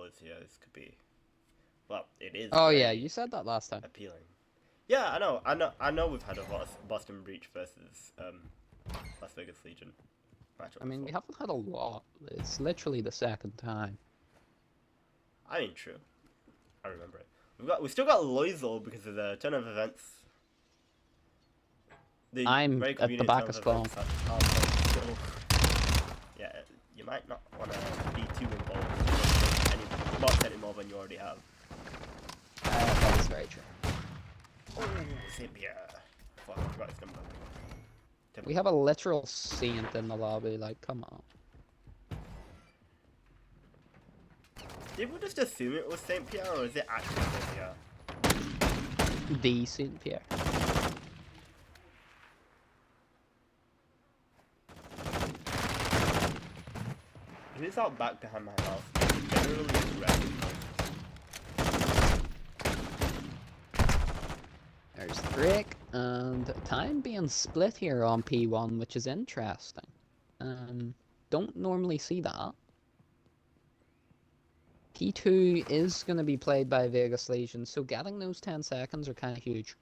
balls here. This could be, well, it is Oh yeah, very you said that last time. appealing. Yeah, I know. We've had a lot of Boston Breach versus Las Vegas Legion matchup I mean, we before. haven't had a lot. It's literally the second time. I mean, true. I remember it. We still got Loisel because of the turn of events. The I'm very at the convenient turn back of of spawn. events at half. So yeah, you might not want to be too involved with any bots anymore than you already have. That is very true. Oh, Zambia. Fuck, I forgot his number. We have a literal saint in the lobby, like, come on. Did we just assume it was Saint Pierre or is it actually Saint Pierre? The Saint Pierre. If it's out back behind my house, it's generally red. There's the break, and time being split here on P1, which is interesting. Don't normally see that. P2 is going to be played by Vegas Legion, so getting those 10 seconds are kind of huge.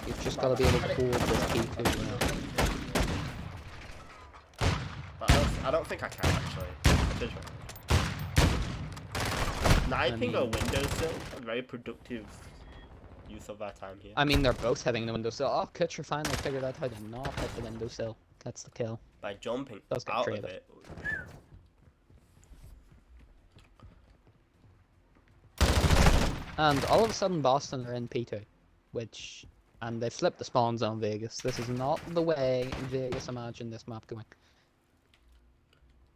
You've just got to be able to hold this P2 now. But I don't think I can actually. I did try. Sniping a windowsill, a very productive use of our time here. I mean, they're both hitting the windowsill. Oh, Kutcher finally figured out how to not hit the windowsill. That's the kill. By jumping Does get out traded. of it. And all of a sudden, Boston are in P2, and they flipped the spawns on Vegas. This is not the way Vegas imagined this map going.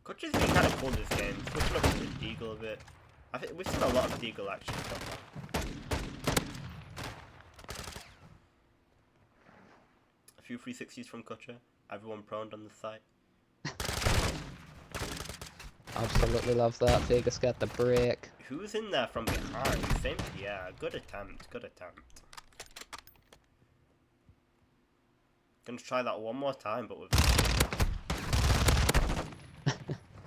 Coach has been kind of cool this game, switching up to the Deagle a bit. I think we've seen a lot of Deagle action so far. A few 360s from Kutcher, everyone proned on the site. Absolutely love that. Vegas got the break. Who's in there from behind? Same, yeah, good attempt, good attempt. Gonna try that one more time, but with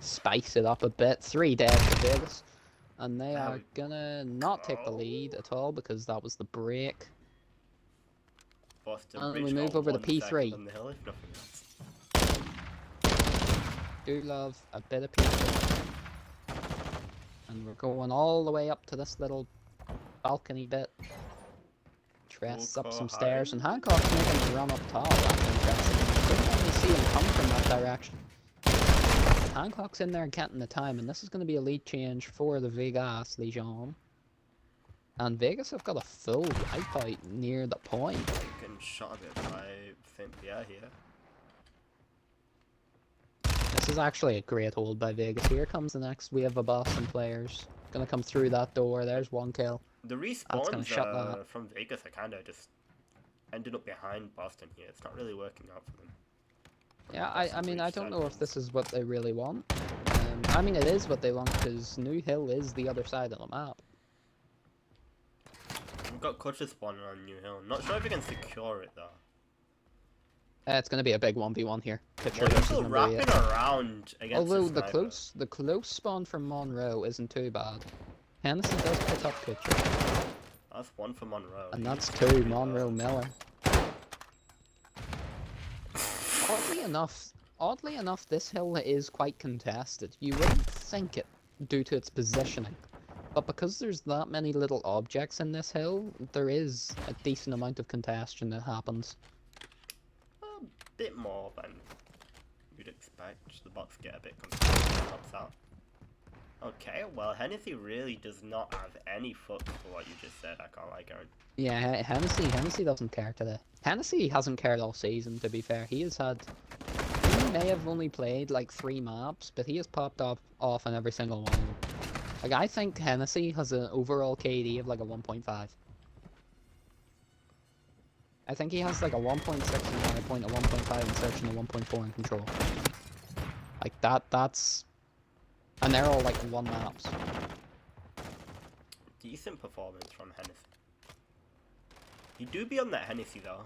Spice it up a bit. 3 dead to Vegas. And they are gonna not take the lead at all because that was the break. Boston And Bridge we move got over to 1 P3. second on the hill, if nothing else. Do love a bit of P3. And we're going all the way up to this little balcony bit. Tress up some stairs, and Hancock's making a run up top. That's interesting. Didn't really see him come from that direction. Hancock's in there getting the time, and this is going to be a lead change for the Vegas Legion. And Vegas have got a full wipeout near the point. Getting shot a bit by Saint Pierre here. This is actually a great hold by Vegas. Here comes the next wave of Boston players. Gonna come through that door. There's 1 kill. The That's gonna respawns shut that. from Vegas are kind of just ended up behind Boston here. It's not really working out for them. Yeah, I mean, I don't know if this is what they really want. I mean, it is what they want, because New Hill is the other side of the map. We've got Kutcher spawning on New Hill. Not sure if we can secure it though. It's going to be a big 1v1 here. Picture We're versus still number wrapping 8. around against Although the the close spawn from Monroe isn't too bad. Hennessy does pick up Kutcher. That's 1 for Monroe. And that's 2, Monroe Miller. Oddly enough, this hill is quite contested. You wouldn't think it due to its positioning. But because there's that many little objects in this hill, there is a decent amount of congestion that happens. A bit more than you'd expect. The bots get a bit confused. Pops out. Okay, well, Hennessy really does not have any fuck for what you just said. I can't like Aaron. Yeah, Hennessy doesn't care today. Hennessy hasn't cared all season, to be fair. He may have only played like 3 maps, but he has popped up off on every single one of them. Like, I think Hennessy has an overall KD of like a 1.5. I think he has like a 1.6 in Hardpoint, a 1.5 in Search, and a 1.4 in Control. Like, that's... And they're all like 1 maps. Decent performance from Hennessy. You do be on that Hennessy though.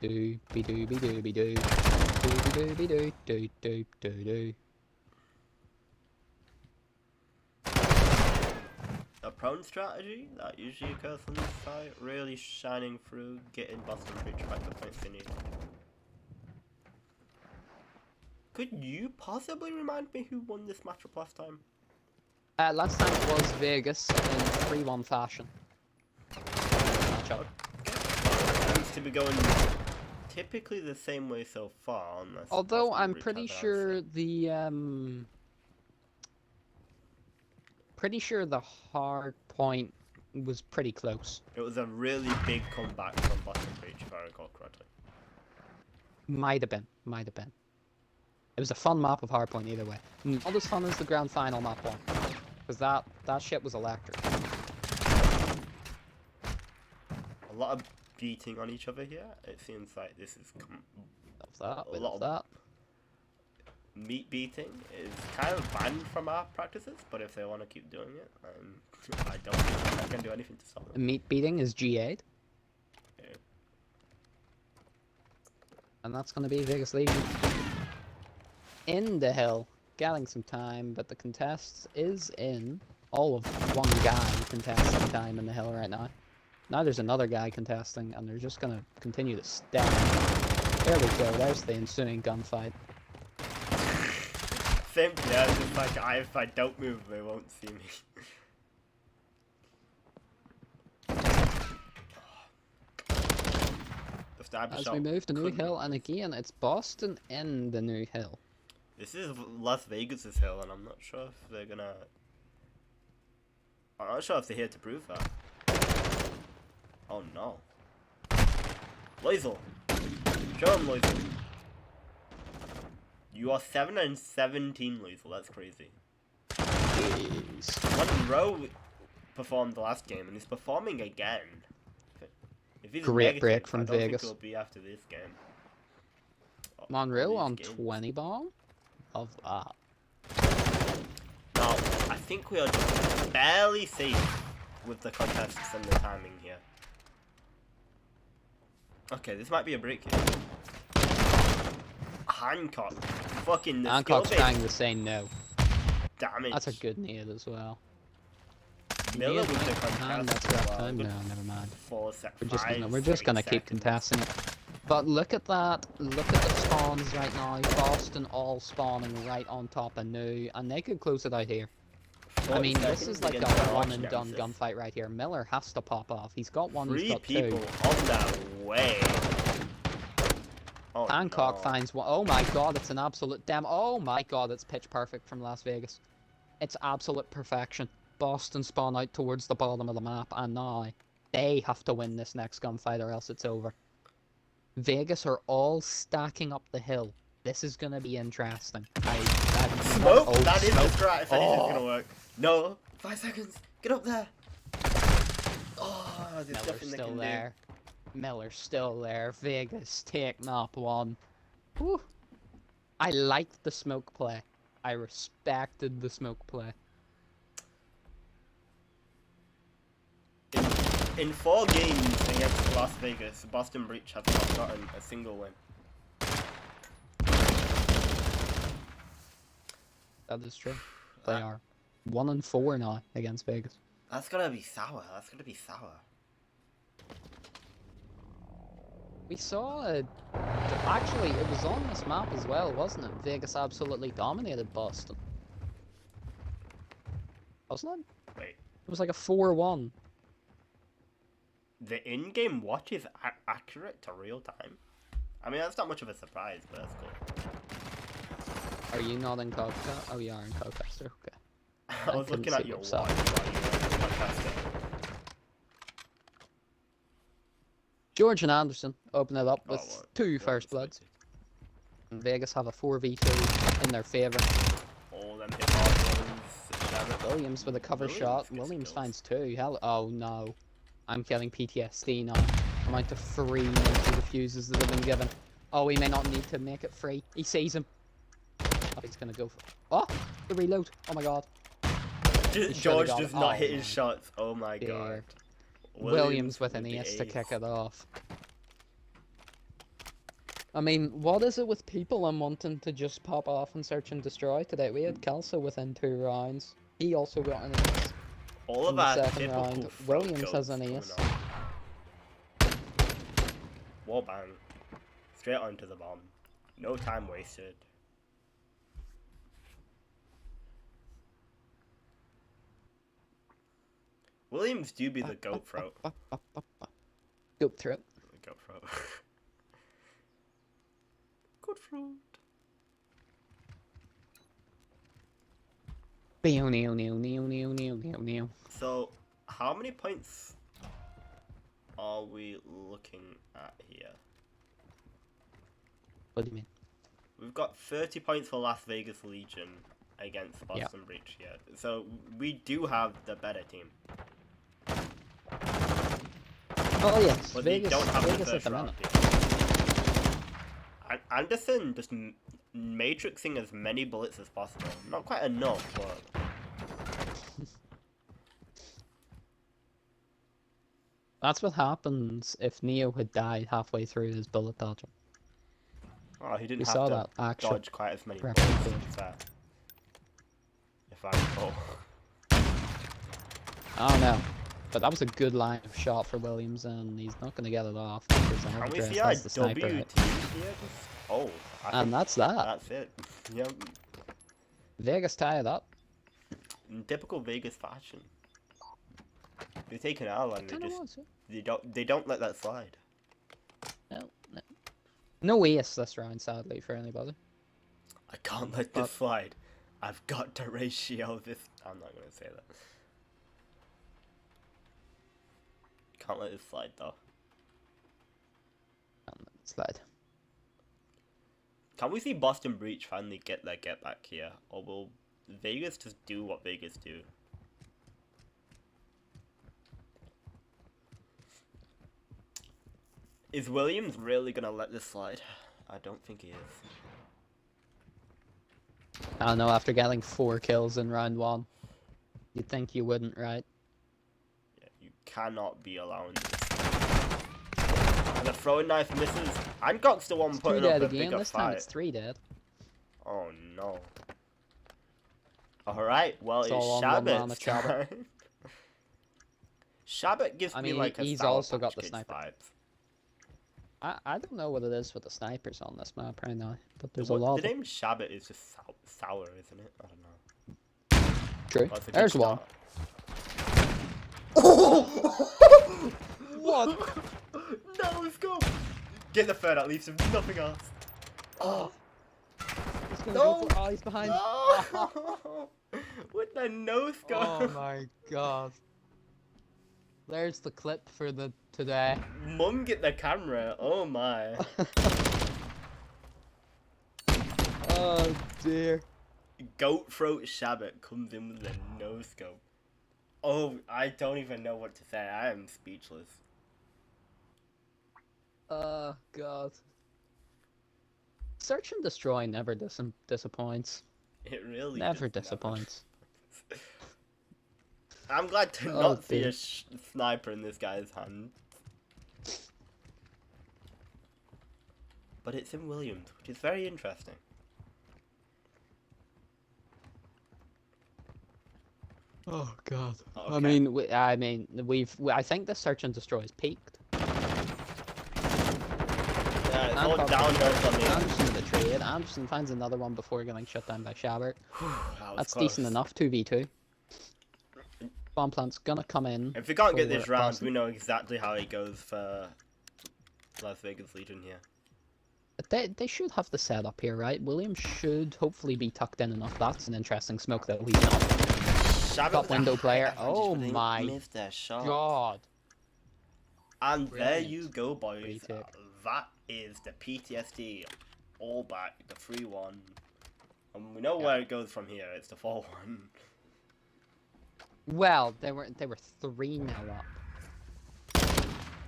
Doobie doobie doobie doo. Doobie doobie doo doo doo doo doo. A prone strategy that usually occurs on this site, really shining through, getting Boston Breach back the points they need. Could you possibly remind me who won this matchup last time? Last time it was Vegas in 3-1 fashion. Matchup. Okay. Seems to be going typically the same way so far, unless Although Boston I'm Breach pretty has an sure answer. the hard point was pretty close. It was a really big comeback from Boston Breach, if I recall correctly. Might have been. It was a fun map of hardpoint either way. Not as fun as the grand final map one, because that shit was electric. A lot of beating on each other here. It seems like this is Love a lot of meat beating is kind of banned from our practices, but if they want to keep doing it, I don't think I can do anything to stop them. Meat beating is G8. Yeah. And that's going to be Vegas leading. In the hill, getting some time, but the contest is in. All of one guy contesting time in the hill right now. Now there's another guy contesting, and they're just going to continue to stack. There we go, there's the ensuing gunfight. Same, yeah, just like if I don't move, they won't see me. As we move to New Hill, and again, it's Boston in the New Hill. This is Las Vegas's hill, and I'm not sure if they're gonna. I'm not sure if they're here to prove that. Oh no. Lazel! Show him, Lazel! You are 7 and 17, Lazel, that's crazy. Jeez. Monroe performed the last game, and he's performing again. If he's Great negative, break from I don't Vegas. think it'll be after this game. Monroe on games. 20 bomb? Of that. Now, I think we are just barely safe with the contests and the timing here. Okay, this might be a break here. Hancock. Fucking the Hancock's skill-based trying to say no. damage. That's a good nade as well. Miller Nade with the might hand, contest that's as rough well. time. Good No, never mind. We're just gonna keep contesting it. But look at that. Look at the spawns right now. Boston all spawning right on top of New, and they could close it out here. I mean, this is like a one and done gunfight right here. Miller has to pop off. He's got one, he's got two. 3 people on their way. Oh, Hancock no. finds one. Oh my god, it's an absolute damn. Oh my god, it's pitch perfect from Las Vegas. It's absolute perfection. Boston spawn out towards the bottom of the map, and now they have to win this next gunfight or else it's over. Vegas are all stacking up the hill. This is gonna be interesting. Smoke? Oh, that is the smoke. strat if anything's gonna work. No. 5 seconds. Get up there. Oh, there's Miller's nothing they still can there. Miller's still there. Vegas take map 1. Whew. I liked the smoke play. I respected the smoke play. do. In 4 games against Las Vegas, Boston Breach have not gotten a single win. That is true. They are 1 and 4 now against Vegas. That's gonna be sour. That's gonna be sour. We saw a... Actually, it was on this map as well, wasn't it? Vegas absolutely dominated Boston. Wasn't it? Wait. It was like a 4-1. The in-game watch is accurate to real time. I mean, that's not much of a surprise, but that's cool. Are you not in COD? Oh, you are in COD, okay. I was looking at your watch while you were podcasting. George and Anderson open it up with what? 2 first bloods. And Vegas have a 4v2 in their favour. All them hit hard Williams with a cover shot. Williams finds 2. Hell, oh no. I'm killing PTSD now. Amount of free into the fuses that have been given. Oh, he may not need to make it free. He sees him. Oh, he's gonna go for... Oh! The reload. Oh my god. George does not hit his shots. Oh my god. Williams with an ace to kick it off. I mean, what is it with people and wanting to just pop off and search and destroy today? We had Kelso within 2 rounds. He also got an ace All in of the our second typical round. throat Williams goats has an coming ace. on. Wall bang. Straight onto the bomb. No time wasted. Williams do be the goat throat. Goat throat. Goat throat. Goat throat. So, how many points are we looking at here? What do you mean? We've got 30 points for Las Vegas Legion against Boston Breach here. So, we do have the better team. Oh yes, But Vegas, they don't have Vegas the at first the round minute. team. Anderson just matrixing as many bullets as possible. Not quite enough, but... That's what happens if Neo had died halfway through his bullet dodging. Oh, he didn't We have saw to that action dodge quite as many bullets, representation. to be fair. If I recall. I don't know. But that was a good line of shot for Williams, and he's not going to get it off because Can we Alcatraz see our has the sniper WT out. here? Oh, I And think that's that. that's it. Yep. Vegas tied up. In typical Vegas fashion. They take an L and Kinda was, yeah. they don't let that slide. No, no. No ace this round, sadly, for anybody. I can't let this slide. I've got to ratio this. I'm not gonna say that. Can't let this slide though. Slide. Can we see Boston Breach finally get their get back here, or will Vegas just do what Vegas do? Is Williams really gonna let this slide? I don't think he is. I don't know, after getting 4 kills in round 1. You'd think you wouldn't, right? Yeah, you cannot be allowing this. And the throwing knife misses. Angok's the one It's putting 2 up dead a again. bigger This time fight. it's 3 dead. Oh no. Alright, well It's it's all on one man Shabbat's of Shabbat. time. Shabbat gives I me mean, like a he's Sour also got Patch the Kids sniper. vibes. I don't know what it is with the snipers on this map right now, but there's a The lot of name them. Shabbat is just sour, isn't it? I don't know. True. Well, it's a good There's one. start. What? No, let's go! Get the third at least, if nothing else. Oh. He's gonna No! go for... Oh, he's behind. No! With the no scope. Oh my god. There's the clip for the today. Mum, get the camera. Oh my. Oh dear. Goat throat Shabbat comes in with a no scope. Oh, I don't even know what to say. I am speechless. Oh god. Search and destroy never disappoints. It really Never just disappoints. I'm glad to Oh, not see dear. a sniper in this guy's hand. But it's in Williams, which is very interesting. Oh god. Okay. I mean, I think the search and destroy is peaked. Yeah, it's all downhill from here. Anderson in the trade. Anderson finds another one before getting shut down by Shabert. That's close. decent enough. 2v2. Bomb plant's gonna come in. If we can't get for this round, Boston. we know exactly how it goes for Las Vegas Legion here. They should have the setup here, right? Williams should hopefully be tucked in enough. That's an interesting smoke though. He's not. Shabbat Top with a window high player. advantage, Oh but they my missed their shot. god. And there Brilliant. you go, boys. Retake. That is the PTSD. All back, the 3-1. And we know where it goes from here. It's the 4-1. Well, they were 3-0 up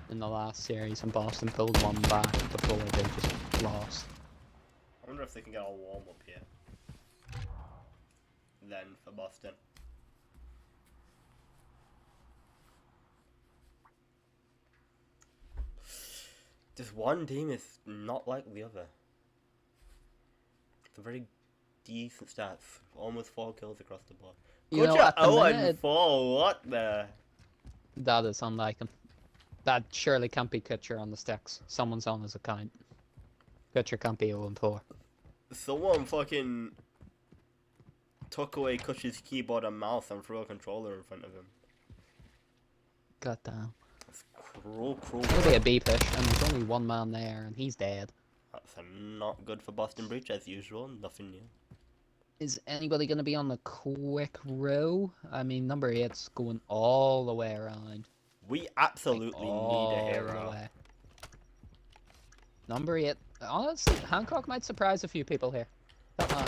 in the last series, and Boston pulled one back before they just lost. I wonder if they can get a warm up here. Then for Boston. Just one team is not like the other. It's a very decent stats. Almost 4 kills across the board. You know, Kutcher at the 0 minute, and 4. What the? that is unlike him. That surely can't be Kutcher on the sticks. Someone's on his account. Kutcher can't be 0 and 4. Someone fucking took away Kutcher's keyboard and mouse and threw a controller in front of him. God damn. That's cruel. It'll be a B push, and there's only one man there, and he's dead. That's not good for Boston Breach as usual. Nothing new. Is anybody going to be on the quick row? I mean, number 8's going all the way around. We absolutely need a hero. Way. Number 8. Honestly, Hancock might surprise a few people here. That man.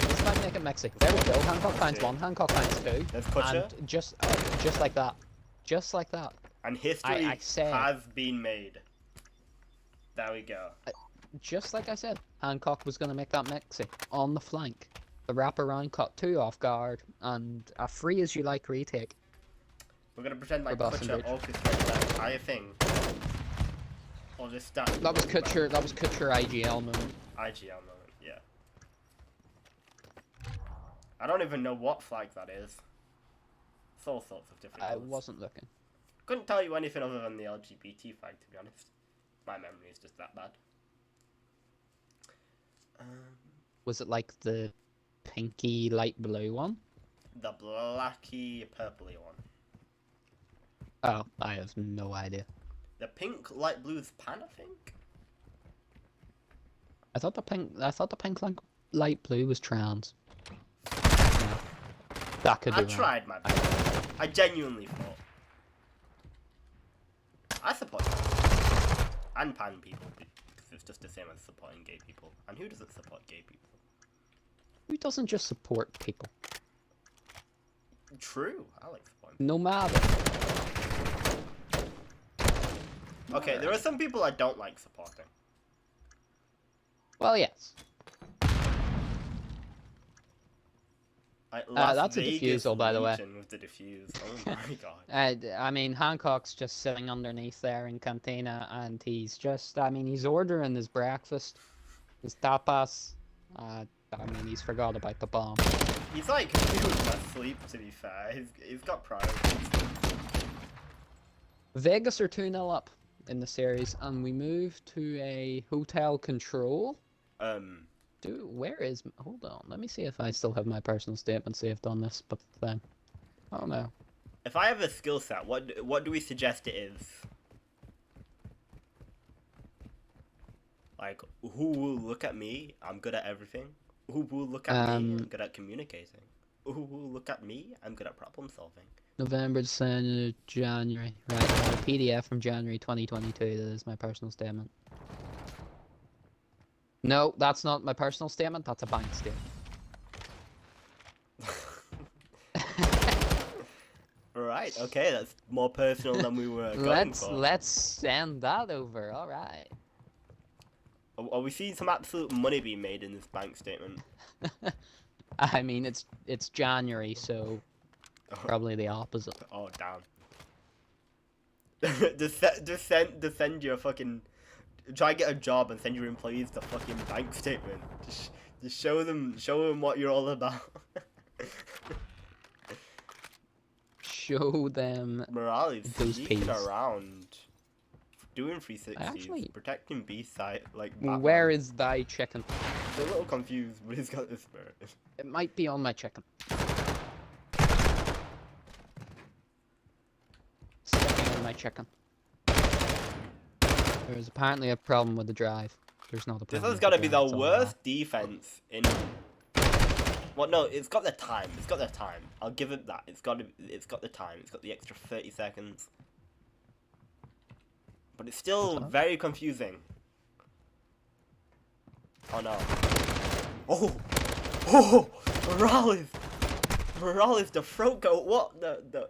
This might make it mixy. There we go. Hancock finds 1. Hancock finds 2. Let's push and it. just like that. Just like that. And history has been made. There we go. Just like I said, Hancock was going to make that mixy on the flank. The wraparound caught 2 off guard, and a free as you like retake. We're going to pretend like Boston Kutcher Breach. orchestrated that entire thing. Or just start. That was Kutcher IGL moment. IGL moment, yeah. I don't even know what flag that is. It's all sorts of different I colors. wasn't looking. Couldn't tell you anything other than the LGBT flag, to be honest. My memory is just that bad. Was it like the pinky light blue one? The blacky purpley one. Oh, I have no idea. The pink light blue is pan, I think. I thought the pink light blue was trans. Yeah. That could be I wrong. tried my best. I genuinely thought. I support and pan people because it's just the same as supporting gay people. And who doesn't support gay people? Who doesn't just support people? True, I like supporting. No matter. Okay, there are some people I don't like supporting. Well, yes. Like Las That's a Vegas defusal, by the way. Legion with the defuse. Oh my god. I mean, Hancock's just sitting underneath there in Cantina, and he's just, I mean, he's ordering his breakfast, his tapas. I mean, he's forgot about the bomb. He's like confused by sleep, to be fair. He's got priorities. Vegas are 2-0 up in the series, and we move to a hotel control. Where is... Hold on, let me see if I still have my personal statement saved on this, but then... Oh no. If I have a skill set, what do we suggest it is? Like, who will look at me? I'm good at everything. Who will look at me? I'm good at communicating. Who will look at me? I'm good at problem solving. November, December, January. Right, I have a PDF from January 2022. That is my personal statement. No, that's not my personal statement. That's a bank statement. Right, okay, that's more personal than we were going for. Let's send that over. All right. Are we seeing some absolute money being made in this bank statement? I mean, it's January, so probably the opposite. Oh damn! just send your fucking. Try and get a job and send your employees the fucking bank statement. Just show them what you're all about. Show them Morale is those sneaking peas. around, doing 360s, Actually- protecting B site like Batman. Where is thy chicken? He's a little confused, but he's got the spirit. It might be on my chicken. Sticking on my chicken. There's apparently a problem with the drive. There's not a This problem. has with got to be drive, the it's all worst defense in. Well, no, it's got the time. It's got the time. I'll give it that. It's got the time. It's got the extra 30 seconds. But it's still very confusing. Oh no. Oh, Morales, the throat goat. What the?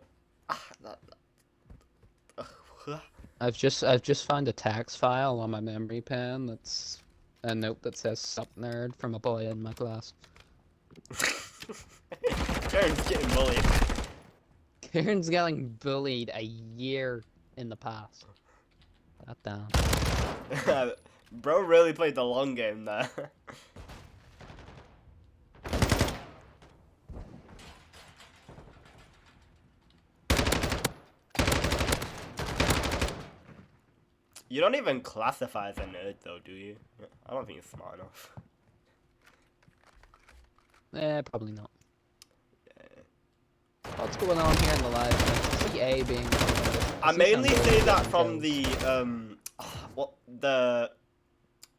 I've just found a text file on my memory pen that's a note that says "Sup nerd" from a boy in my class. Karen's getting bullied. Kieran's getting bullied a year in the past. that down. Bro really played the long game there. You don't even classify as a nerd though, do you? I don't think you're smart enough. Probably not. What's going on here in the live? I see A being. I mainly say that from kills. the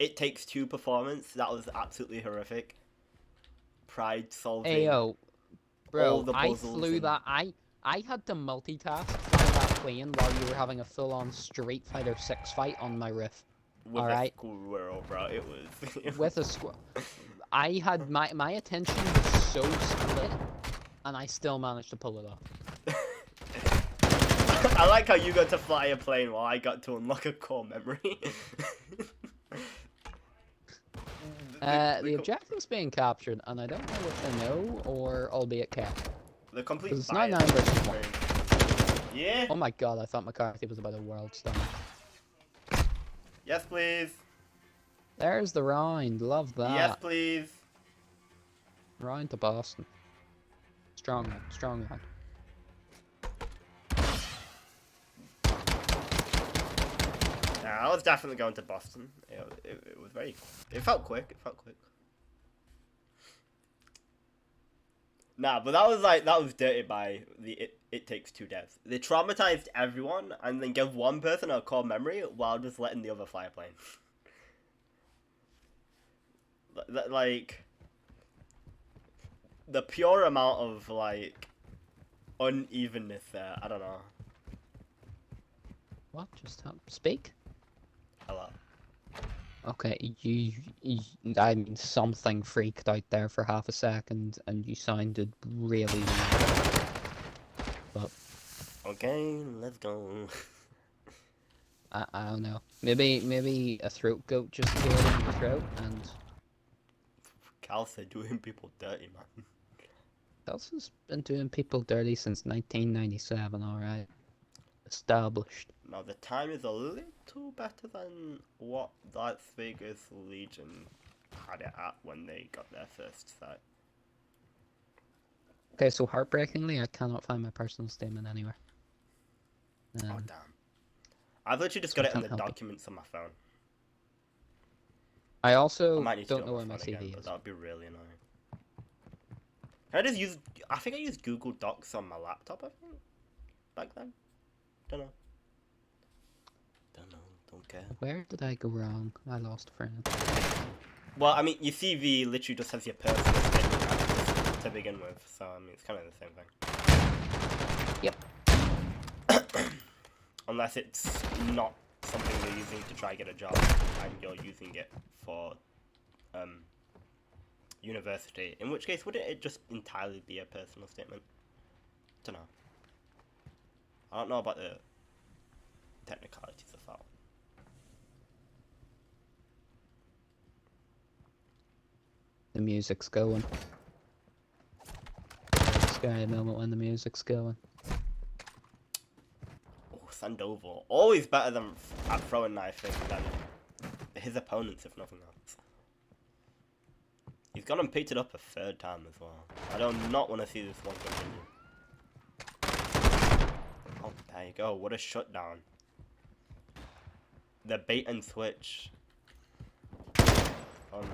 It Takes Two performance. That was absolutely horrific. Pride solving. Ayo, all bro, the I puzzles flew and- that. I had to multitask fly that plane while you were having a full-on Street Fighter 6 fight on my roof. With Alright. a squirrel, bro. It was. With a squirrel. I had my attention was so split, and I still managed to pull it off. I like how you got to fly a plane while I got to unlock a core memory. The objective's being captured, and I don't know if they know or albeit care. The complete. 'Cause it's 9-9 versus 1. Yeah. Oh my god, I thought McCarthy was about a world star. Yes, please. There's the round. Love that. Yes, please. Round to Boston. Strong one. Strong one. Yeah, I was definitely going to Boston. It was very. It felt quick. It felt quick. Nah, but that was dirty by the It Takes Two devs. They traumatized everyone and then gave one person a core memory while just letting the other fly a plane. Like the pure amount of like unevenness there. I don't know. What just happened? Speak? Hello. Okay, I mean, something freaked out there for half a second, and you sounded really weird. But Okay, let's go. I don't know. Maybe a throat goat just appeared in your throat, and Cal's doing people dirty, man. Chelsea's been doing people dirty since 1997. All right, established. Now the time is a little better than what Las Vegas Legion had it at when they got their first site. Okay, so heartbreakingly, I cannot find my personal statement anywhere. Oh damn! I've literally just so got I it in can't the help it. documents on my phone. I I also might need to don't do it know on where my my phone again, CV but is. that would be really annoying. Can I just use? I think I used Google Docs on my laptop. I think back then. Don't know. Don't care. Where did I go wrong? I lost a friend. Well, I mean, your CV literally just has your personal statement to begin with, so I mean, it's kind of the same thing. Yep. Unless it's not something you're using to try get a job, and you're using it for university. In which case, wouldn't it just entirely be a personal statement? Don't know. I don't know about the technicalities of that. The music's going. Scary moment when the music's going. Oh, Sandoval. Always better than at throwing knifing than his opponents, if nothing else. He's gone and picked it up a third time as well. I do not want to see this one continue. Oh, there you go. What a shutdown. The bait and switch on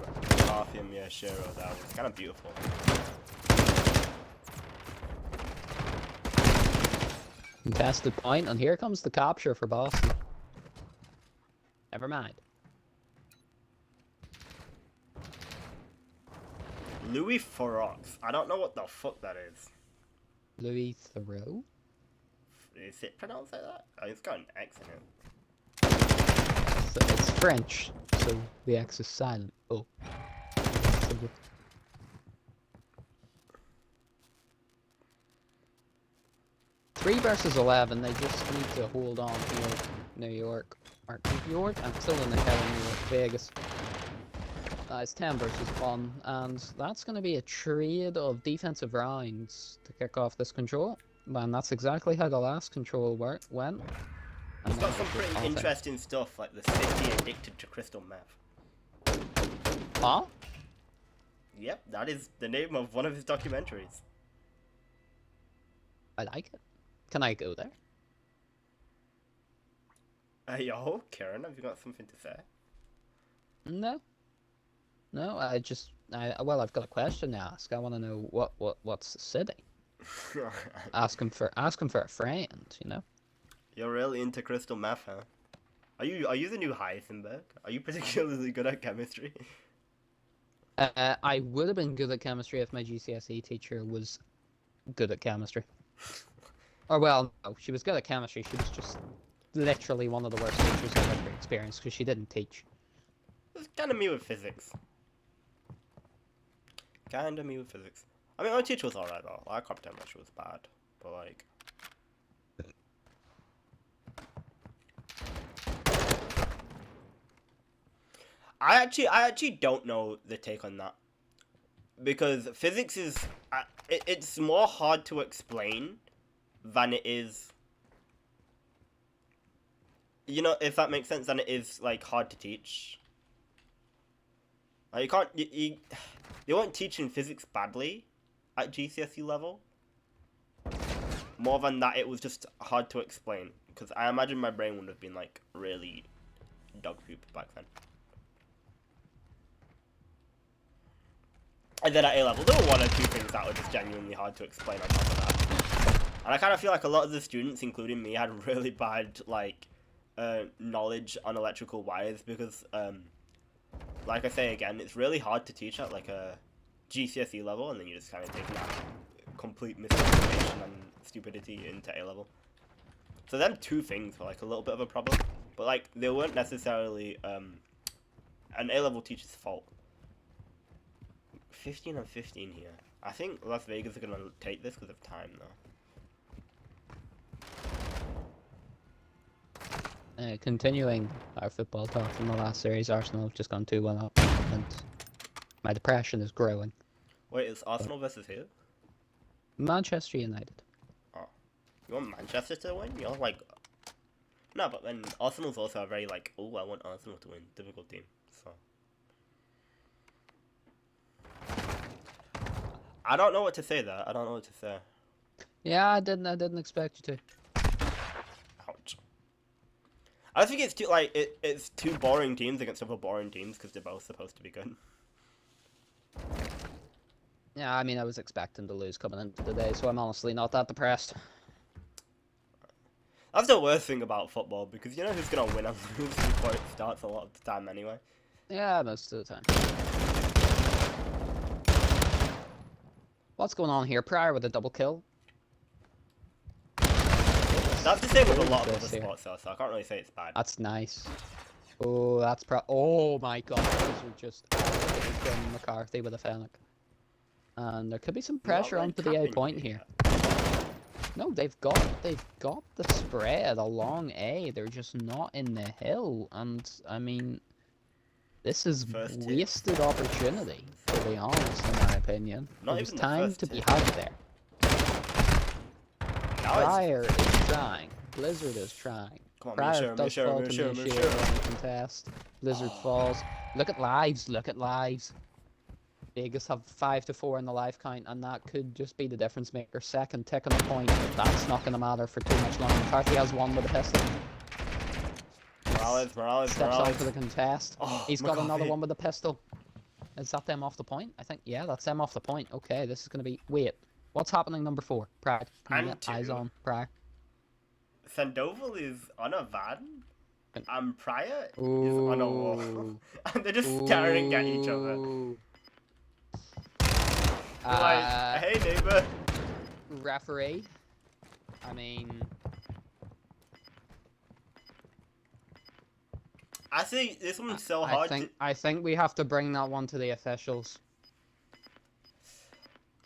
Mafia Miyashiro, that was kind of beautiful. Contested point, and here comes the capture for Boston. Never mind. Louis Ferox. I don't know what the fuck that is. Louis Theroux? Is it pronounced like that? Oh, it's got an X in it. So it's French, so the X is silent. Oh. So 3 versus 11, they just need to hold on here. New York. Or New York? I'm still in the hell of New York. Vegas. It's 10 versus 1, and that's going to be a trade of defensive rounds to kick off this control. And that's exactly how the last control went. And It's then got some just pretty author. interesting stuff, like the city addicted to crystal meth. Huh? Yep, that is the name of one of his documentaries. I like it. Can I go there? Yo, Karen, have you got something to say? No. No, well, I've got a question to ask. I want to know what's the city. Ask him for a friend, you know. You're really into crystal meth, huh? Are you the new Heisenberg? Are you particularly good at chemistry? I would have been good at chemistry if my GCSE teacher was good at chemistry. Or well, no, she was good at chemistry. She was just literally one of the worst teachers I've ever experienced because she didn't teach. It's kind of me with physics. Kinda me with physics. I mean, my teacher was alright though. I can't pretend like she was bad, but like. I actually don't know the take on that because physics is it's more hard to explain than it is. You know, if that makes sense, than it is like hard to teach. Like, you can't they weren't teaching physics badly at GCSE level. More than that, it was just hard to explain because I imagine my brain would have been like really dog poop back then. And then at A level, there were one or two things that were just genuinely hard to explain on top of that. And I kind of feel like a lot of the students, including me, had really bad like knowledge on electrical wires because, like I say again, it's really hard to teach at like a GCSE level, and then you just kind of take that complete misinformation and stupidity into A level. So them two things were like a little bit of a problem, but like they weren't necessarily an A level teacher's fault. 15 and 15 here. I think Las Vegas are gonna take this because of time though. Continuing our football talk from the last series, Arsenal have just gone 2-1 up, and my depression is growing. Wait, it's Arsenal versus who? Manchester United. Oh, you want Manchester to win? You're like, no, but then Arsenal's also a very like, oh, I want Arsenal to win, difficult team. So I don't know what to say there. I don't know what to say. Yeah, I didn't expect you to. Ouch. I think it's too like it's two boring teams against other boring teams because they're both supposed to be good. Yeah, I mean, I was expecting to lose coming into the day, so I'm honestly not that depressed. That's the worst thing about football because you know who's gonna win and lose before it starts a lot of the time anyway. Yeah, most of the time. What's going on here? Pryor with a double kill. That's the same with a lot of other sports though, so I can't really say it's bad. That's nice. Oh, that's oh my god, those are just from McCarthy with a Fennec. And there could be some pressure onto the A point here. No, they've got the spread along A. They're just not in the hill, and I mean, this is wasted opportunity, to be honest, in my opinion. It was time to be had there. Pryor is trying. Blizzard is trying. Come on, Pryor does fall to Michelle on the contest. Blizzard falls. Look at lives. Look at lives. Vegas have 5-4 in the life count, and that could just be the difference maker. Second tick on the point, but that's not going to matter for too much longer. McCarthy has one with a pistol. Morales. Steps on for the contest. Oh, He's got another one with a pistol. Is that them off the point? I think, yeah, that's them off the point. Okay, this is going to be... Wait, what's happening number 4? Pryor. Eyes on, Pryor. Sandoval is on a van, and Pryor is on a wall. And they're just staring at each other. Like, hey neighbor. Referee. I mean... I think this one's so hard I think we have to bring that one to the officials.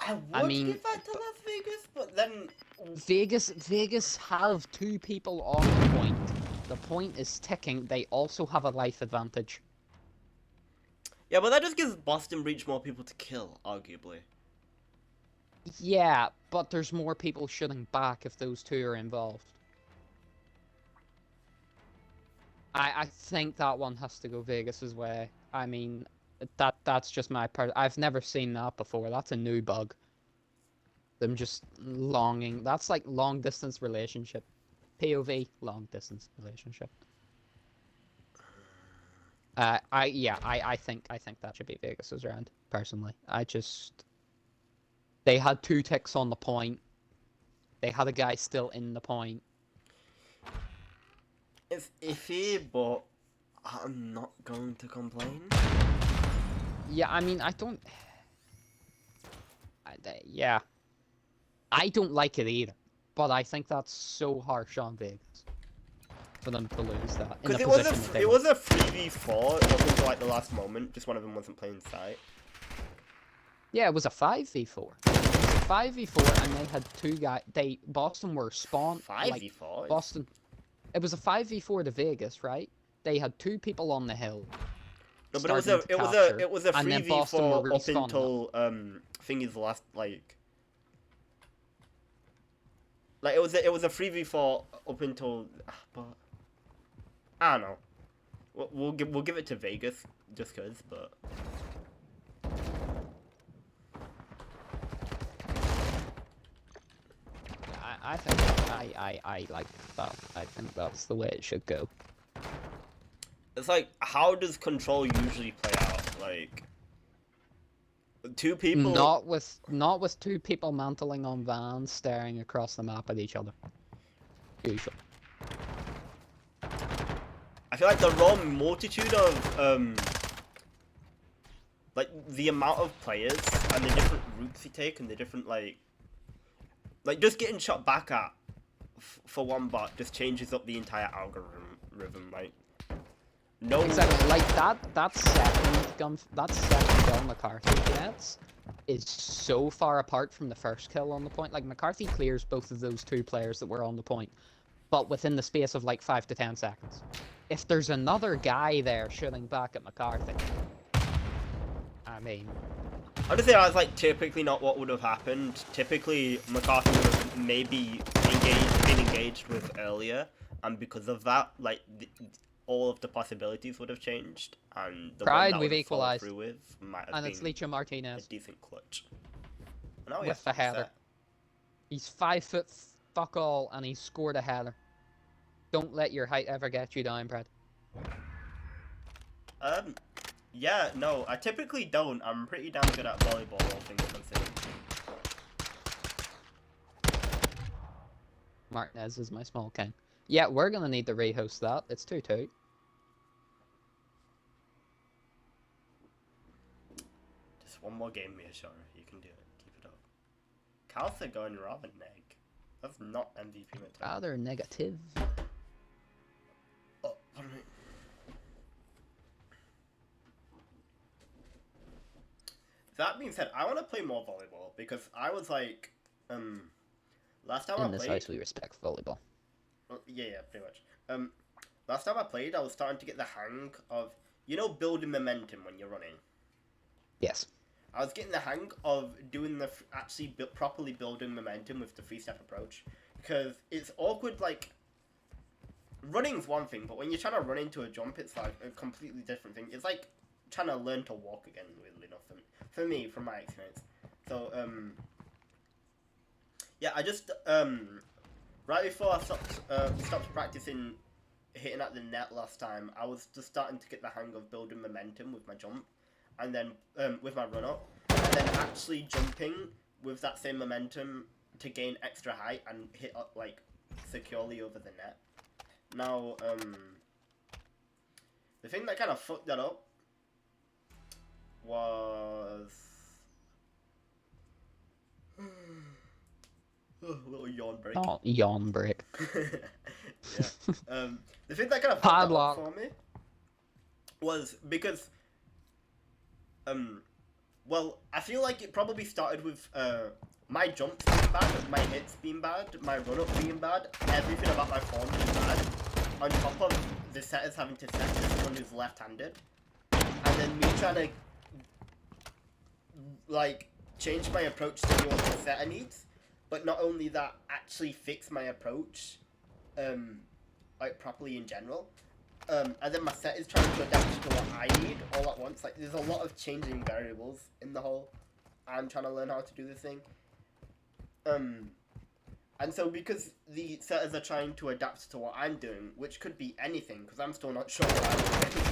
I mean, give that to Las Vegas, but then... Vegas have 2 people on the point. The point is ticking. They also have a life advantage. Yeah, but that just gives Boston Breach more people to kill, arguably. Yeah, but there's more people shooting back if those 2 are involved. I think that one has to go Vegas's way. I mean, that's just my part. I've never seen that before. That's a new bug. Them just longing. That's like long distance relationship. POV, long distance relationship. I think that should be Vegas's round, personally. They had 2 ticks on the point. They had a guy still in the point. It's iffy, but I'm not going to complain. Yeah, I mean, yeah. I don't like it either, but I think that's so harsh on Vegas for them to lose that in the position that they it were. was a 3v4 up until like the last moment. Just one of them wasn't playing sight. Yeah, it was a 5v4. It was a 5v4, and they had 2 guys. Boston were spawned. 5v4. Like, Boston. It was a 5v4 to Vegas, right? They had 2 people on the hill. No, but it was a 3v4 up until thingy's last like it was a 3v4 up until but I don't know. We'll give it to Vegas just cause, but I think I like that. I think that's the way it should go. it's like, how does control usually play out? Like 2 people. Not with 2 people mantling on vans staring across the map at each other. Usually. I feel like the raw multitude of like the amount of players and the different routes you take and the different like just getting shot back at for one bot just changes up the entire algorithm. Like no Exactly. Like that second kill McCarthy gets is so far apart from the first kill on the point. Like McCarthy clears both of those 2 players that were on the point, but within the space of like 5 to 10 seconds. If there's another guy there shooting back at McCarthy, I mean, I'd say that's like typically not what would have happened. Typically, McCarthy would have maybe been engaged with earlier, and because of that, like all of the possibilities would have changed, and the Pride, one that we've would have followed equalised. through with might have And been it's Licha a Martinez decent clutch. And now we with have the header. He's 5 foot fuck all, and he scored a header. Don't let your height ever get you down, Brad. Yeah, no, I typically don't. I'm pretty damn good at volleyball, all things considered. Martinez is my small king. Yeah, we're gonna need to rehost that. It's 2-2. Just one more game, Miashara. You can do it. Keep it up. Caltha going rather neg. That's not MVP material. Rather negative. Oh, pardon me. That being said, I want to play more volleyball because I was like, last time In I this played. house, we respect volleyball. Yeah, pretty much. Last time I played, I was starting to get the hang of, building momentum when you're running. Yes. I was getting the hang of doing properly building momentum with the 3-step approach, because it's awkward. Like, running's one thing, but when you're trying to run into a jump, it's like a completely different thing. It's like trying to learn to walk again, weirdly enough, for me, from my experience. So, yeah, I just, right before I stopped practicing hitting at the net last time, I was just starting to get the hang of building momentum with my jump, and then, with my run up, and then actually jumping with that same momentum to gain extra height and hit up, like, securely over the net. Now, the thing that kind of fucked that up was a little yawn break. Oh, yawn break. Yeah. The thing that kind of fucked that up for me was because, well, I feel like it probably started with my jumps being bad, my hits being bad, my run up being bad, everything about my form being bad, on top of the setters having to set to someone who's left-handed, and then me trying to like change my approach to what the setter needs, but not only that, actually fix my approach like properly in general. and then my set is trying to adapt to what I need all at once. Like, there's a lot of changing variables in the whole. I'm trying to learn how to do this thing. And so because the setters are trying to adapt to what I'm doing, which could be anything, because I'm still not sure what I'm doing,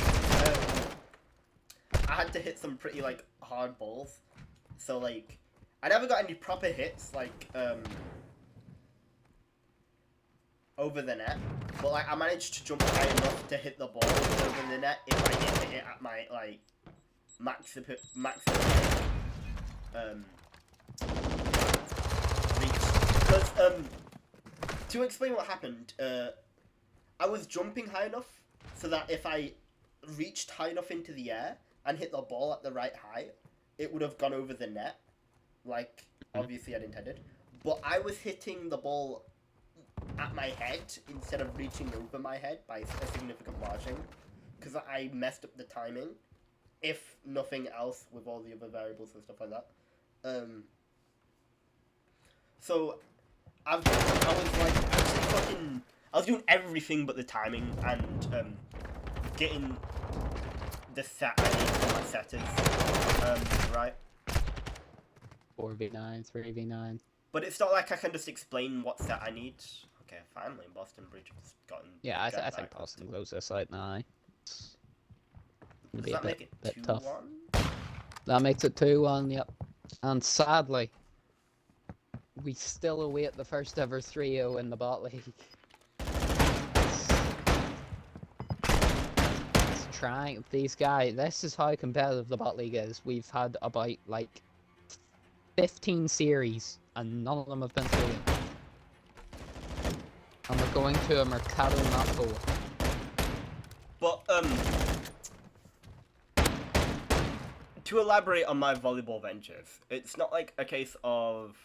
I had to hit some pretty, like, hard balls. So, like, I never got any proper hits, like, over the net. But, like, I managed to jump high enough to hit the ball over the net if I hit it at my, like, maximum reach. Because, to explain what happened, I was jumping high enough so that if I reached high enough into the air and hit the ball at the right height, it would have gone over the net, like, obviously I'd intended. But I was hitting the ball at my head instead of reaching over my head by a significant margin, because I messed up the timing, if nothing else, with all the other variables and stuff like that. So I was like actually I was doing everything but the timing and getting the set I need for my settings right. 4v9, 3v9. But it's not like I can just explain what set I need. Okay, finally Boston Bridge has gotten. Yeah, I think Boston blows this out now. Does that make it 2-1? That makes it 2-1, yep. And sadly, we still await the first ever 3-0 in the bot league. It's trying, these guys, this is how competitive the bot league is. We've had about, like, 15 series, and none of them have been 3-0. And we're going to a Mercado not 4. But, to elaborate on my volleyball ventures, it's not like a case of,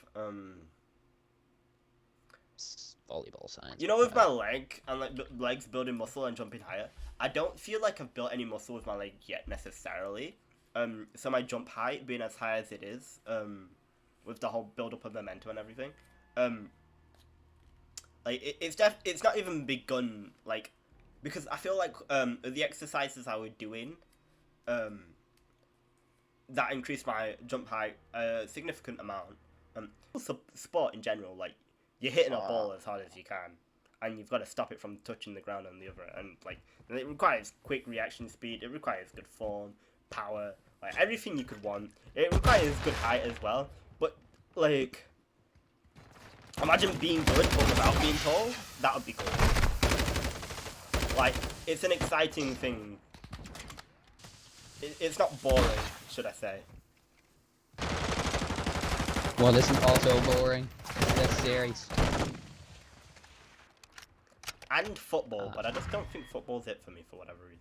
volleyball science. You know, with my leg, and like legs building muscle and jumping higher, I don't feel like I've built any muscle with my leg yet, necessarily. So my jump height being as high as it is, with the whole build-up of momentum and everything, like, it's not even begun, like, because I feel like, the exercises I was doing, that increased my jump height a significant amount. Sport in general, like, you're hitting a ball as hard as you can, and you've got to stop it from touching the ground on the other, and, like, it requires quick reaction speed, it requires good form, power, like, everything you could want. It requires good height as well, but, like, imagine being good but without being tall. That would be cool. Like, it's an exciting thing. It's not boring, should I say. What isn't also boring? This series. And football, but I just don't think football's it for me for whatever reason.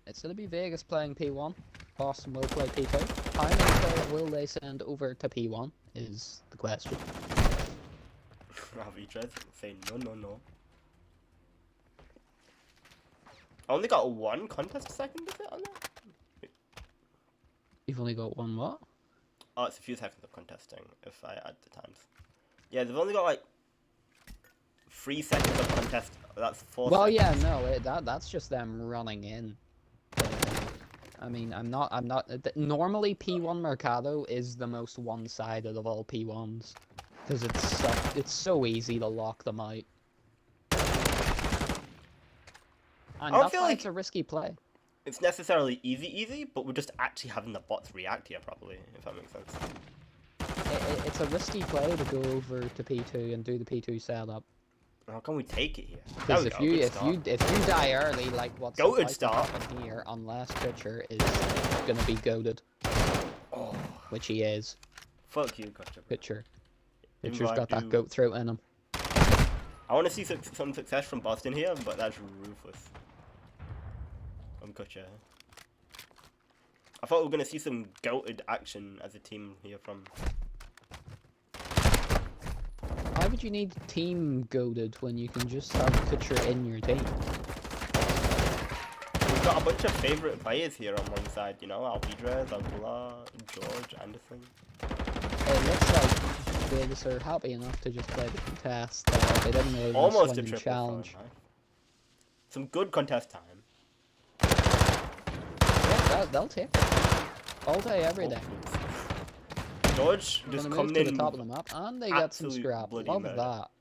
It's going to be Vegas playing P1. Boston will play P2. How many players will they send over to P1 is the question. I'll be trying to say no. I only got one contest second of it on there? You've only got one what? Oh, it's a few seconds of contesting, if I add the times. Yeah, they've only got like 3 seconds of contest. That's 4 well, seconds. yeah, no, that's just them running in. I mean, I'm not, normally P1 Mercado is the most one-sided of all P1s. Because it's so easy to lock them out. And that's why it's a risky play. It's necessarily easy, but we're just actually having the bots react here properly, if that makes sense. It's a risky play to go over to P2 and do the P2 setup. How can we take it here? Because if you die early, like what's goated start here, unless Pitcher is gonna be goated, which he is. Fuck you, Gotcha. Pitcher's got that goat throat in him. I want to see some success from Boston here, but that's ruthless. I'm Gotcha. I thought we were gonna see some goated action as a team here from. Why would you need team goaded when you can just have Pitcher in your team? We've got a bunch of favourite players here on one side, you know, Alvidrez, Aguilar, George, Anderson. It looks like Vegas are happy enough to just play the contest. They didn't really almost swing a and triple challenge. Some good contest time. Yeah, they'll take it. All day, every day. George We're just gonna move coming to in. the top of the map, and they get some absolute scrap. bloody Love murder. that.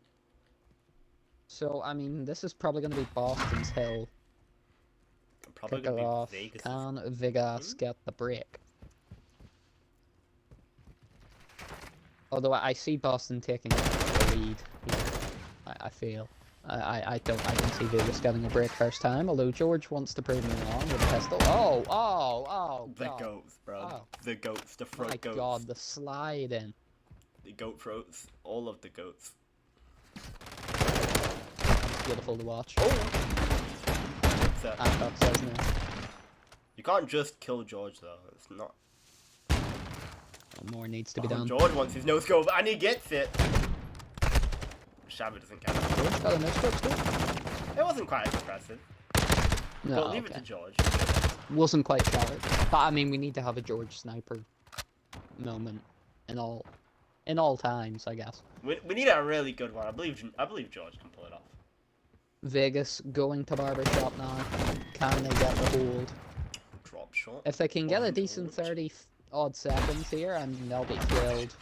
So, I mean, this is probably gonna be Boston's hill. Probably Kick it gonna off. be Vegas. Can Vegas get the break? Although I see Boston taking the lead. I feel. I don't see Vegas getting a break first time, although George wants to prove me wrong with the pistol. Oh, The God. goats, bro. Oh. The goats, the throat My goats. God, the slide in. The goat throats. All of the goats. It's beautiful to watch. So, Hancock says no. you can't just kill George though. It's not. More needs to be done. George wants his no scope and he gets it. Shabba doesn't count. George got a no-scope too? It wasn't quite as impressive. No, But leave okay. it to George. Wasn't quite shattered. But I mean, we need to have a George sniper moment in all times, I guess. We need a really good one. I believe George can pull it off. Vegas going to barbershop now. Can they get the hold? Drop shot. If they can get a Behind decent George. 30 odd seconds here, I mean, they'll be thrilled.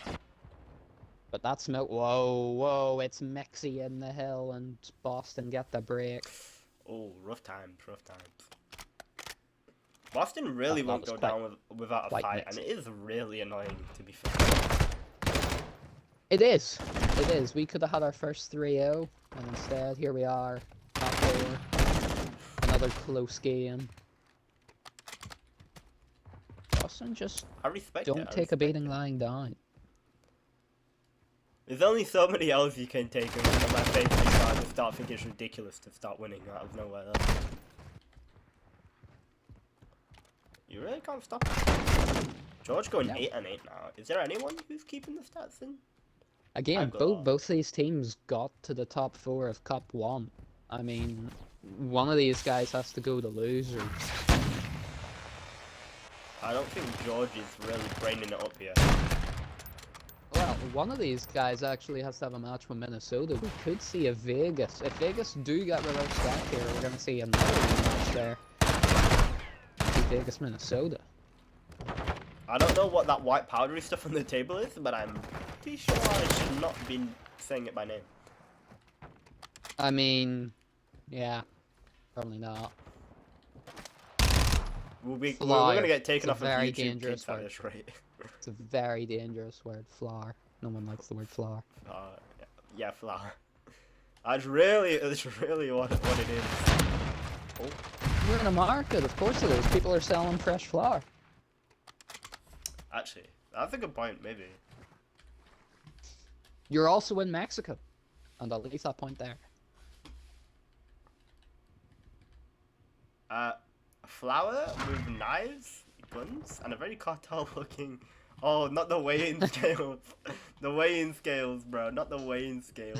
But that's whoa, it's Mexi in the hill and Boston get the break. Oh, rough times. Boston really That won't was go quite- down without a quite fight, and mixy. it is really annoying to be fair. It is. We could have had our first 3-0, and instead, here we are, top 4. Another close game. Boston just I respect it. don't I take a respect beating it. lying down. There's only so many L's you can take, and when my face I just start thinking it's ridiculous to start winning out of nowhere. You really can't stop it. George going No. 8-8 now. Is there anyone who's keeping the stats in? Again, got- both these teams got to the top 4 of Cup 1. I mean, one of these guys has to go to losers. I don't think George is really braining it up here. Well, one of these guys actually has to have a match with Minnesota. We could see a Vegas. If Vegas do get reverse back here, we're going to see another match there. See Vegas, Minnesota. I don't know what that white powdery stuff on the table is, but I'm pretty sure I should not be saying it by name. I mean, yeah, probably not. We're Flyer. gonna get taken It's a off of very YouTube dangerous kids at word. this rate. It's a very dangerous word, flower. No one likes the word flower. Yeah, flour. That's really what it is. Oh, We're in a market, of course it is. People are selling fresh flour. actually, that's a good point. Maybe. You're also in Mexico, and I'll leave that point there. Flour with knives, guns, and a very cartel-looking. Oh, not the weighing scales. The weighing scales, bro. Not the weighing scales.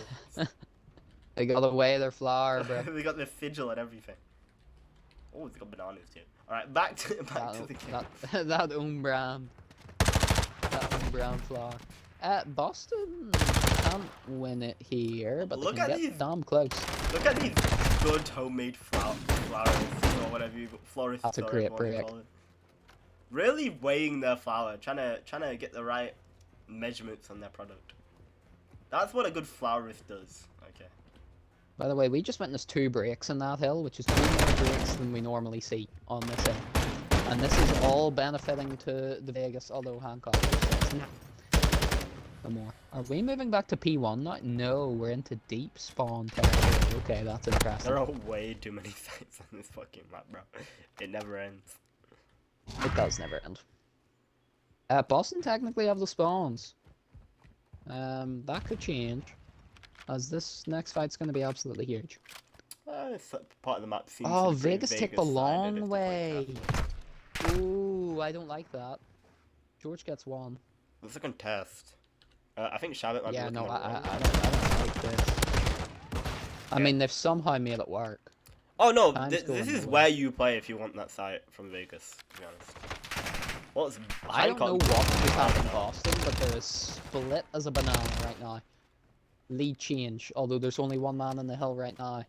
They got to weigh their flour, bro. They got the sigil and everything. Oh, it's got bananas too. All right, back to the game. That own brand. That own brand flour. Boston can't win it here, but Look they can at get these- damn close. Look at these good homemade flowers or whatever you florists. That's a or great whatever you break. call it. Really weighing their flour, trying to get the right measurements on their product. That's what a good florist does. Okay. By the way, we just witnessed 2 breaks in that hill, which is 2 more breaks than we normally see on this hill. And this is all benefiting to the Vegas, although Hancock says no more. Are we moving back to P1 now? No, we're into deep spawn territory. Okay, that's interesting. There are way too many sites on this fucking map, bro. It never ends. It does never end. Boston technically have the spawns. That could change, as this next fight's going to be absolutely huge. This part of the map seems Oh, to be pretty Vegas take the Vegas-sided, long if the way. point Ooh, I don't like that. George gets 1. It's a contest. I think Shabbat might Yeah, be no, looking I at it wrong. don't like this. I Yeah. mean, they've somehow made it work. Oh no, Time's this going is away. where you play if you want that site from Vegas, to be honest. What's I don't know what just happened in know. Boston, but they're as split as a banana right now. Lead change, although there's only one man in the hill right now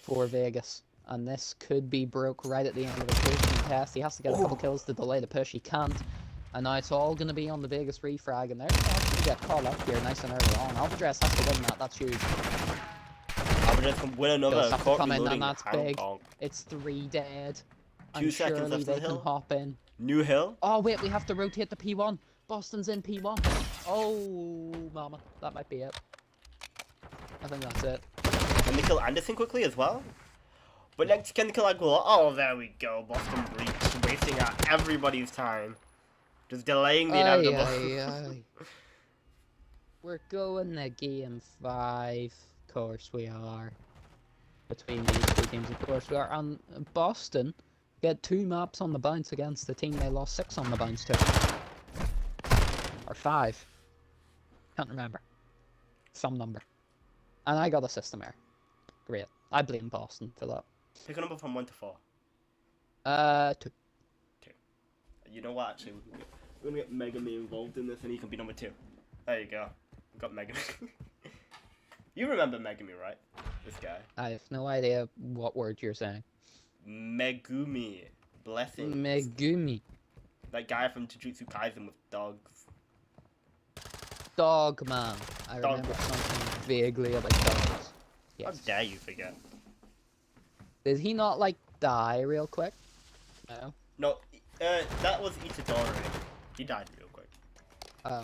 for Vegas. And this could be broke right at the end of the push test. He has to get a couple kills to delay the push. He can't. And now it's all going to be on the biggest refrag. And they're going to actually get caught up here nice and early on. Alpha Dress has to win that. That's huge. Alvarez can win another. Does have to come in, Reloading and that's big. Hancock. It's 3 dead. 2 And seconds surely left they on the can hill. hop in. New hill. Oh, wait, we have to rotate the P1. Boston's in P1. Oh, mama. That might be it. I think that's it. Can they kill Anderson quickly as well? But next, can they kill Aguilar? Oh, there we go. Boston breach. Wasting out everybody's time. Just delaying the inevitable. Aye. We're going to game 5. Of course we are. Between these two teams, of course we are. And Boston get 2 maps on the bounce against the team they lost 6 on the bounce to. Or 5. Can't remember. Some number. And I got a system error. Great. I blame Boston for that. Pick a number from 1 to 4. 2. 2. You know what, actually? We're gonna get Megami involved in this and he can be number 2. There you go. We got Megami. You remember Megami, right? This guy. I have no idea what word you're saying. Megumi. Blessing. Megumi. That guy from Jujutsu Kaisen with dogs. Dogman. I Dog remember Man. something vaguely about dogs. How Yes. dare you forget? Did he not, like, die real quick? No. No, that was Itadori. He died real quick. Oh.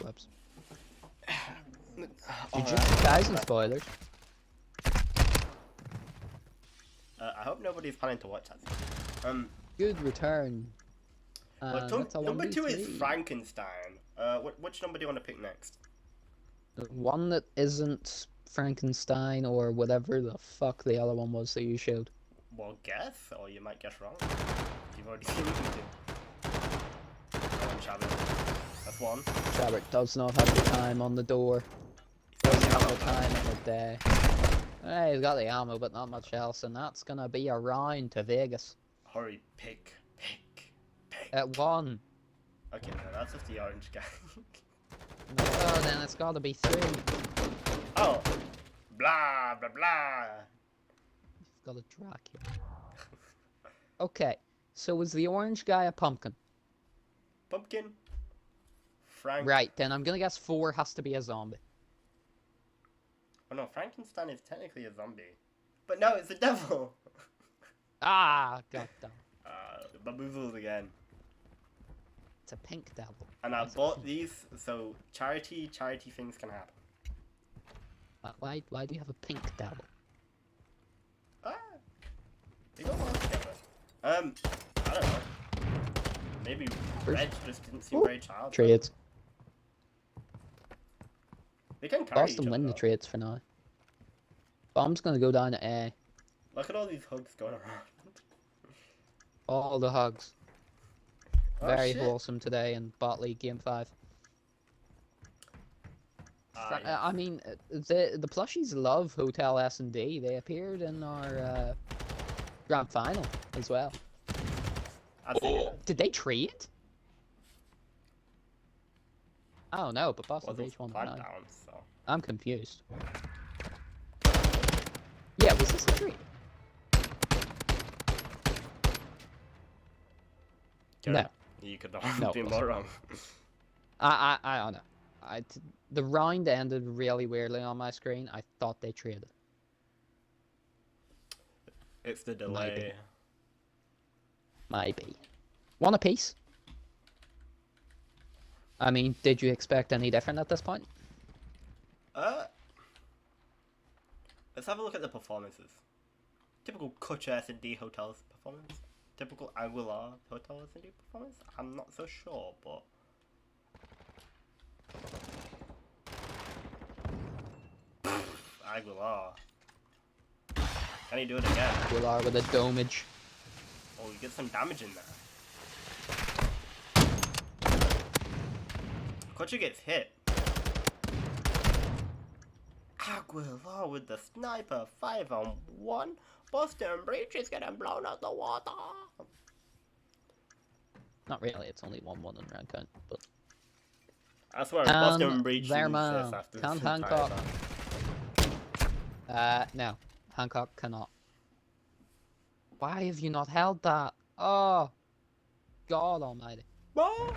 Whoops. Alright. Jujutsu Kaisen spoilers. I hope nobody's planning to watch that. Good return. That's a Number 2 is 1v3. Frankenstein. Which number do you want to pick next? The one that isn't Frankenstein or whatever the fuck the other one was that you showed. Well, guess, or you might guess wrong. You've already seen it. That's 1. Shabert does not have the time on the door. Doesn't have the time in the day. Hey, he's got the ammo, but not much else, and that's gonna be a round to Vegas. Hurry, pick. At 1. Okay, no, that's just the orange guy. Oh, then it's gotta be 3. Oh, blah, blah, blah. You've got a Dracula. Okay, so was the orange guy a pumpkin? Pumpkin. Frank. Right, then I'm gonna guess 4 has to be a zombie. Oh no, Frankenstein is technically a zombie. But no, it's a devil. Ah, goddamn. Baboozles again. It's a pink devil. And I That's bought okay. these, so charity things can happen. Why do you have a pink devil? Ah, they go well together. I don't know. Maybe red just didn't seem very childlike. Trades. They can carry Boston each other, win the though. trades for now. Bomb's gonna go down to A. Look at all these hugs going around. All the hugs. Oh, Very shit. wholesome today in Bot League Game 5. Yeah. I mean, the plushies love Hotel S&D. They appeared in our grand final as well. I think Did they trade? Oh no, but Boston was Breach won the flat now. down, so. I'm confused. Yeah, was this a trade? No. You could not No, be it more wasn't. wrong. I don't know. The round ended really weirdly on my screen. I thought they traded. It's the delay. Maybe. One apiece. I mean, did you expect any different at this point? Let's have a look at the performances. Typical Kutcher S&D Hotels performance. Typical Aguilar Hotel S&D performance. I'm not so sure, but Aguilar. Can he do it again? Aguilar with a domage. Oh, you get some damage in there. Kutcher gets hit. Aguilar with the sniper, 5-on-1. Boston Breach is getting blown out the water. Not really, it's only 1-1 in round count, but... I swear, Boston Breach their loses man. after Can this entire Hancock. time. No. Hancock cannot. Why have you not held that? Oh, God almighty. What?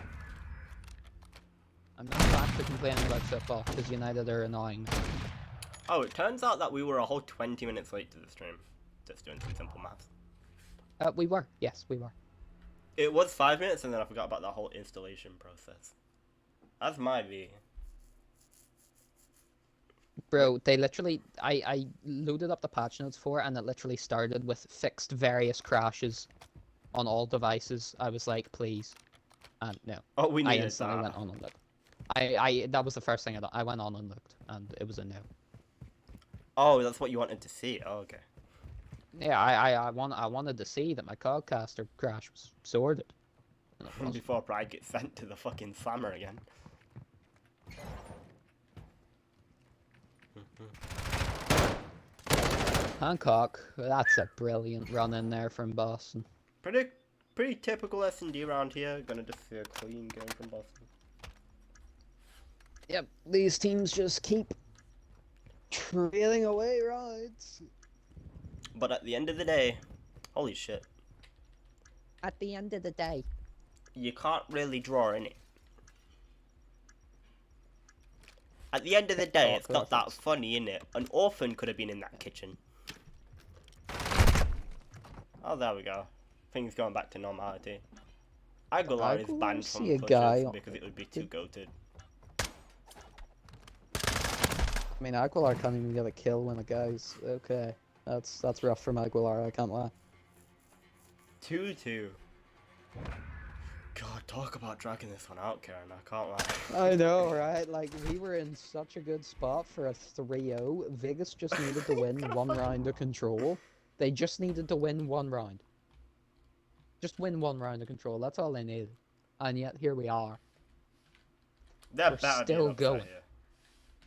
I'm not actually complaining about football, because United are annoying me. Oh, it turns out that we were a whole 20 minutes late to the stream. Just doing some simple maths. We were. Yes, we were. It was 5 minutes and then I forgot about that whole installation process. That's my V. Bro, they literally... I loaded up the patch notes for it, and it literally started with fixed various crashes on all devices. I was like, please. And no. Oh, we I needed instantly that. went on and looked. That was the first thing I done. I went on and looked, and it was a no. Oh, that's what you wanted to see. Oh, okay. Yeah, I wanted to see that my Codcaster crash was sorted. And it wasn't. Before Brad gets sent to the fucking slammer again. Hancock, that's a brilliant run in there from Boston. Pretty typical S&D around here. Gonna just see a clean game from Boston. Yep, these teams just keep trailing away, right? But at the end of the day, holy shit, At the end of the day. you can't really draw in it. At the end of the day, it's not that funny, innit? An orphan could have been in that kitchen. Oh, there we go. Things going back to normality. Aguilar is banned from clutches because it would be too goated. I mean, Aguilar can't even get a kill when a guy's okay. That's rough from Aguilar, I can't lie. 2-2. God, talk about dragging this one out, Karen. I can't lie. I know, right? Like, we were in such a good spot for a 3-0. Vegas just needed to win one round of control. They just needed to win one round. Just win one round of control. That's all they needed. And yet, here we are. They're We're still going. Here.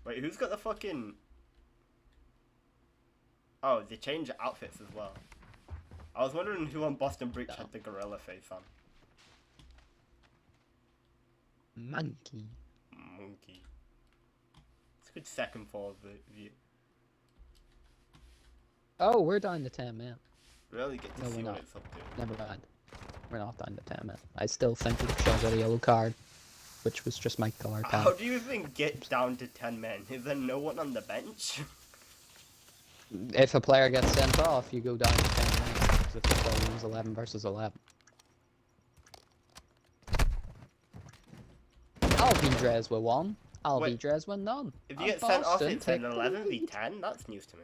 Wait, who's got the fucking... Oh, they changed outfits as well. I was wondering who on Boston Breach had the gorilla face on. Monkey. It's a good second forward view. Oh, we're down to 10 men. Really get to see what it's up to. Never mind. We're not down to 10 men. I still think we should have got a yellow card, which was just my color card. How do you even get down to 10 men? Is there no one on the bench? If a player gets sent off, you go down to 10 men. Because if the ball was 11 versus 11. Alvidrez were 1. Alvidrez were none. If you get sent off, it's an 11v10? That's news to me.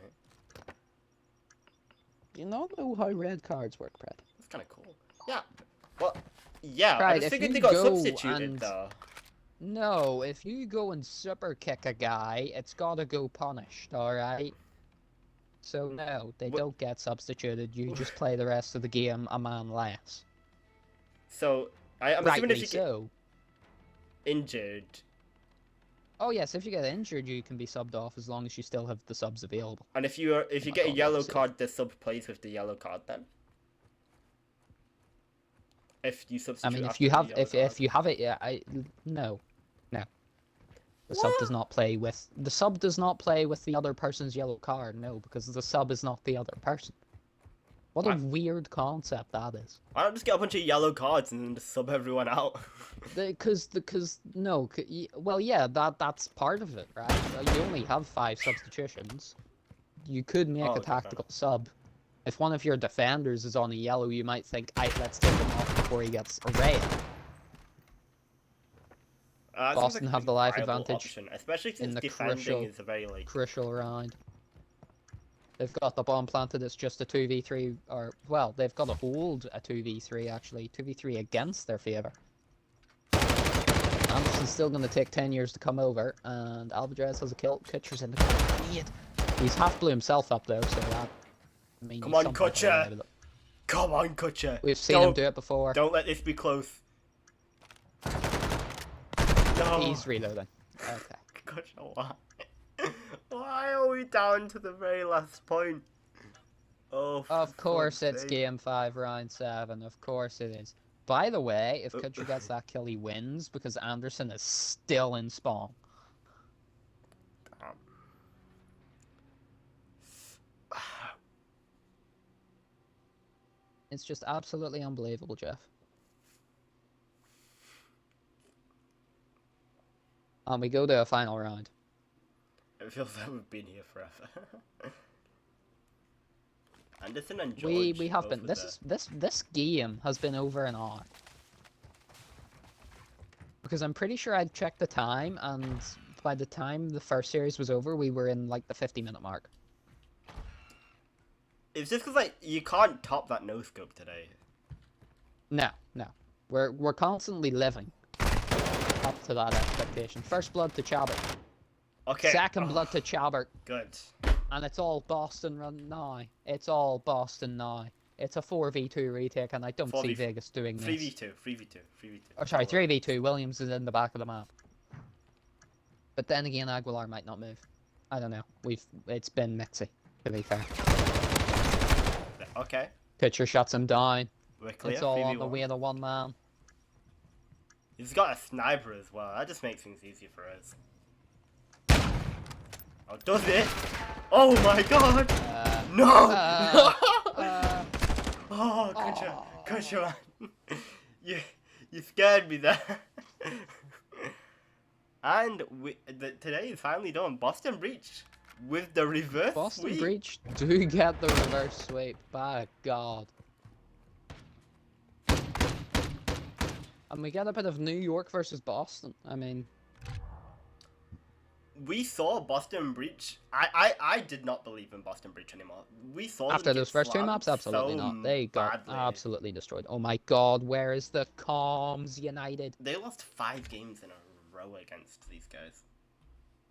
You don't know how red cards work, Brad. That's kind of cool. Yeah. Well, yeah, Right, I just figured they got substituted, though. No, if you go and super kick a guy, it's gotta go punished, alright? So no, they don't get substituted. You just play the rest of the game a man less. So, I'm assuming if you get injured... Oh yes, if you get injured, you can be subbed off as long as you still have the subs available. And if you get a yellow card, the sub plays with the yellow card then? If you substitute. I mean, if you have it, yeah, no. The sub does not play with the other person's yellow card. No, because the sub is not the other person. What a weird concept that is. Why not just get a bunch of yellow cards and then just sub everyone out? Well, yeah, that's part of it, right? You only have 5 substitutions. You could make a tactical sub. If one of your defenders is on a yellow, you might think, let's take him off before he gets a red. Boston have the life advantage, option, especially since defending is a very crucial round. They've got the bomb planted. It's just a 2v3, or well, they've got to hold a 2v3 actually, 2v3 against their favor. Anderson's still going to take 10 years to come over, and Alvidrez has a kill. Kutcher's in the lead. He's half blew himself up though, so that. I mean, come on, Kutcher! Come on, Kutcher! We've seen him do it before. Don't let this be close. No. He's reloading. Okay. Kutcher, why? Why are we down to the very last point? Oh. Of course it's game 5, round 7. Of course it is. By the way, if Kutcher gets that kill, he wins because Anderson is still in spawn. It's just absolutely unbelievable, Jeff. And we go to a final round. It feels like we've been here forever. Anderson and George. We have both been. with This game has been over an hour. Because I'm pretty sure I'd checked the time, and by the time the first series was over, we were in like the 50-minute mark. It's just because like you can't top that no scope today. No. We're constantly living up to that expectation. First blood to Chabert. Okay. Second blood to Chabert. Good. And it's all Boston run now. It's all Boston now. It's a 4v2 retake, and I don't see Vegas doing this. 3v2. 3v2. 3v2. Oh, sorry, 3v2. Williams is in the back of the map. But then again, Aguilar might not move. I don't know. It's been mixy, to be fair. Okay. Pitcher shuts him down. We're clear. It's all 3v1. on the way to one man. He's got a sniper as well. That just makes things easier for us. Oh, does it? Oh my god! No! Oh, gotcha, man. You scared me there. And today is finally done. Boston Breach with the reverse Boston sweep. Breach do get the reverse sweep. By God. And we get a bit of New York versus Boston. I mean, we saw Boston Breach. I did not believe in Boston Breach anymore. We saw after them those get first two slammed maps, absolutely so not. They got badly. absolutely destroyed. Oh my God, where is the Comms United? They lost 5 games in a row against these guys.